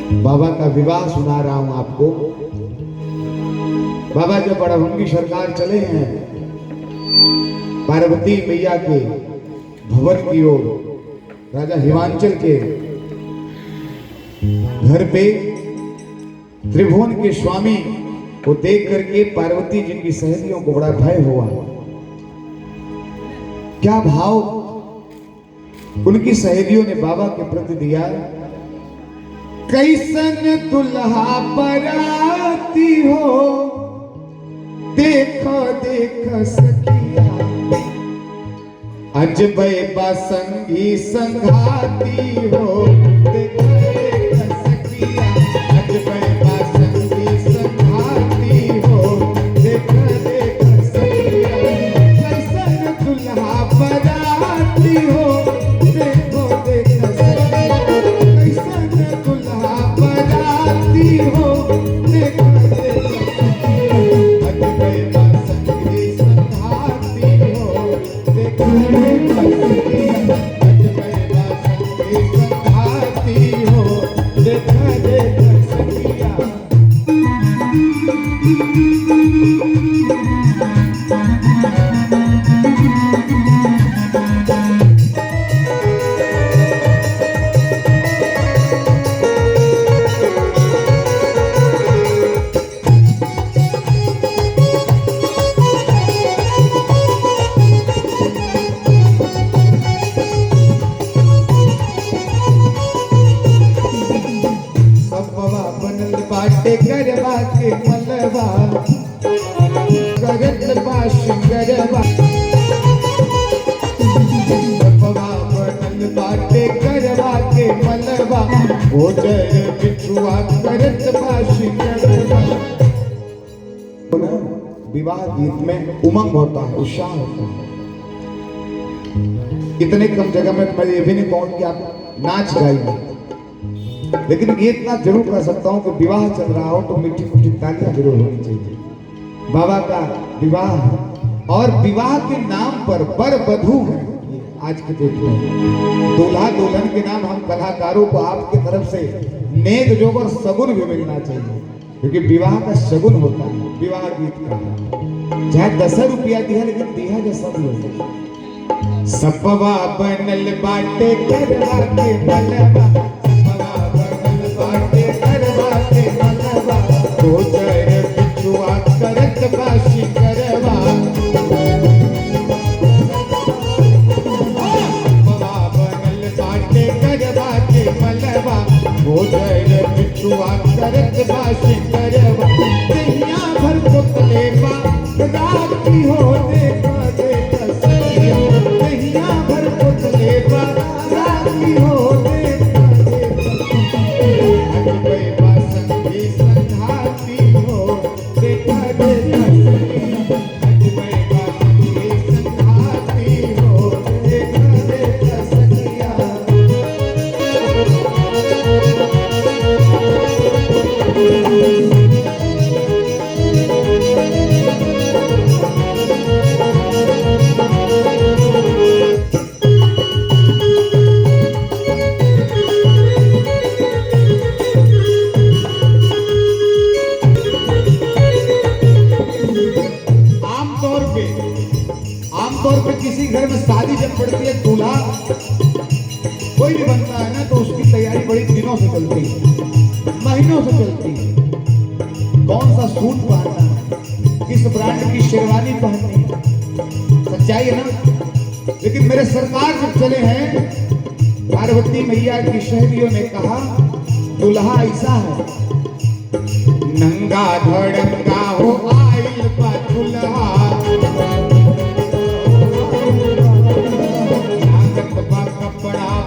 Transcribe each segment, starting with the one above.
बाबा का विवाह सुना रहा हूं आपको। बाबा जब बड़भंगी सरकार चले हैं पार्वती मैया के भवन की ओर, राजा हिमांचल के घर पे त्रिभुवन के स्वामी को देख करके पार्वती जी की सहेलियों को बड़ा भय हुआ। क्या भाव उनकी सहेलियों ने बाबा के प्रति दिया। कैसन दुल्हा बराती हो, देखो देखो सखिया, अजबै बा संगी संघाती हो, देखो देखो सखिया, अजबै बा संगी संघाती हो, देखो देखो सखिया, कैसन दुल्हा बराती हो, देखो देखो सखिया, कैसन दुल्हा बराती हो, देखो देखो सखिया, अजबै बा संगी संघाती हो, देखो देखो सखिया, अजबै बा संगी संघाती हो, देखो देखो सखिया। सबवा बनल बाटे गरबा के मलबा, करत बा शिंगरबा। सबवा बनल बाटे गरबा के मलबा, ओजर बिछुआ करत बा शिंगरबा। विवाह गीत में उमंग होता है, उत्साह होता है। इतने कम जगह में मैं ये भी नहीं कहूँ कि आप नाच गाइए, लेकिन ये इतना जरूर कर सकता हूं कि विवाह चल रहा हो तो मीठी मीठी तालियां जरूर होनी चाहिए। बाबा का विवाह है और विवाह के नाम पर वर वधू है। आज के डेट में दूल्हा दुल्हन के नाम हम कलाकारों को आपकी तरफ से नेक जोग और सगुन भी मिलना चाहिए, क्योंकि विवाह का सगुन होता है। विवाह गीत का चाहे 10 रुपया दिया, लेकिन दिया जैसा भी होता है। सपवा बनल बाटे करवा के मलबा, बाटे करवा के मलबा, ओजर बिछुआ करत बा शिंगरबा। सपवा बनल बाटे करवा के मलबा, ओजर बिछुआ करत बा शिंगरबा। दुनिया भर पुतले बा राती हो, देखो देखो सखिया, दुनिया भर पुतले बा राती हो, देखो देखो सखिया, अजबै बा संगी संघाती हो, देखो देखो सखिया, अजबै बा संगी संघाती हो, देखो देखो सखिया। आमतौर पे किसी घर में शादी जब पड़ती है, दूल्हा कोई भी बनता है ना, तो उसकी तैयारी बड़ी दिनों से चलती है, महीनों से चलती है। कौन सा सूट पहनना है, किस ब्रांड की शेरवानी पहननी है, सच्चाई है ना। लेकिन मेरे सरकार जब चले हैं, पार्वती मैया की सहेलियों ने कहा दूल्हा ऐसा है, नंगा धड़ंगा हो आइल बा दूल्हा,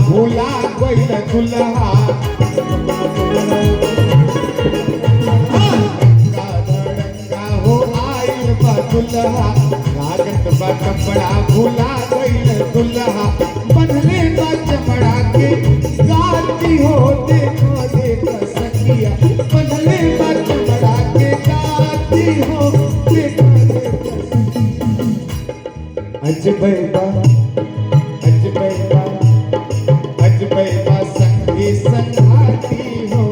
भूला गइल दुल्हा, धड़ंगा हो आइल बा दूल्हा, लागत बा कपड़ा भूला गइल दुल्हा, बनले बा चमड़ा के गाती हो, देखो देखो सखिया, बनले बा चमड़ा के गाती हो, देखो देखो सखिया, अजबै बा अजबै बा, अजबै बा संगी संघाती हो,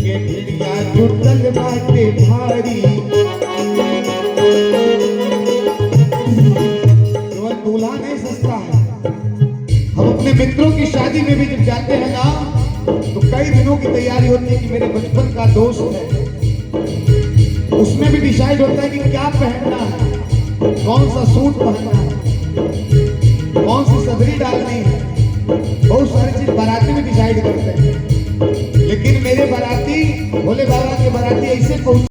के भिड़िया जुटल बाटे भारी केवल दूल्हा नहीं सस्ता है। हम अपने मित्रों की शादी में भी जब जाते हैं ना तो कई दिनों की तैयारी होती है कि मेरे बचपन का दोस्त है, उसमें भी डिसाइड होता है कि क्या पहनना है, कौन सा सूट पहनना है, कौन सी सदरी डालनी है, बहुत सारी चीज बाराती में डिसाइड करते हैं।